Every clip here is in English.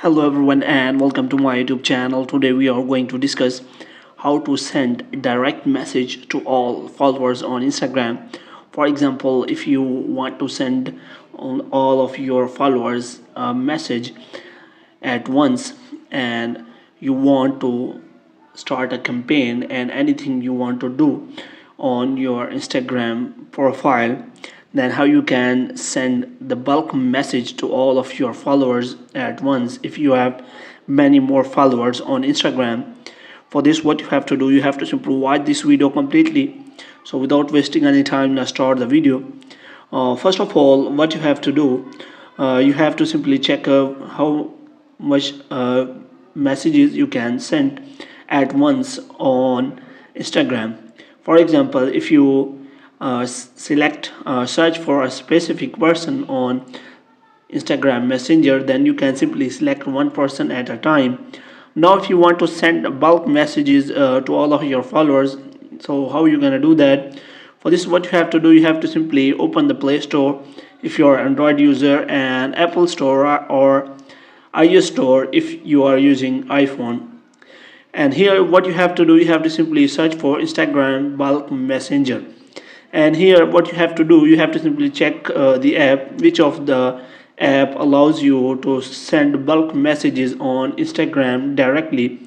Hello everyone and welcome to my YouTube channel. Today we are going to discuss how to send direct message to all followers on Instagram. For example, if you want to send on all of your followers a message at once and you want to start a campaign and anything you want to do on your Instagram profile, then how you can send the bulk message to all of your followers at once if you have many more followers on Instagram. For this, what you have to do, you have to simply watch this video completely. So without wasting any time, let's start the video. First of all, what you have to do, you have to simply check how much messages you can send at once on Instagram. For example, if you select search for a specific person on Instagram Messenger, then you can simply select one person at a time. Now if you want to send bulk messages to all of your followers, so how you gonna do that? For this, what you have to do, you have to simply open the Play Store if you're an Android user, and Apple Store or iOS Store if you are using iPhone. And here what you have to do, you have to simply search for Instagram bulk messenger. And here what you have to do, you have to simply check the app, which of the app allows you to send bulk messages on Instagram directly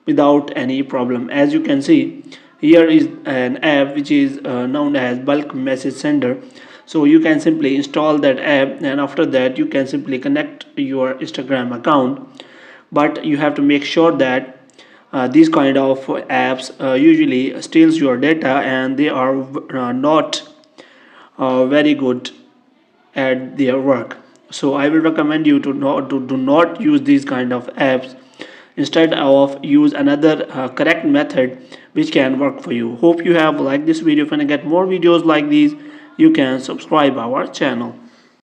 without any problem. As you can see, here is an app which is known as bulk message sender. So you can simply install that app, and after that you can simply connect your Instagram account. But you have to make sure that these kind of apps usually steals your data, and they are not very good at their work. So I will recommend you to do not use these kind of apps. Instead of use another correct method which can work for you. Hope you have liked this video. If you want to get more videos like these, you can subscribe our channel.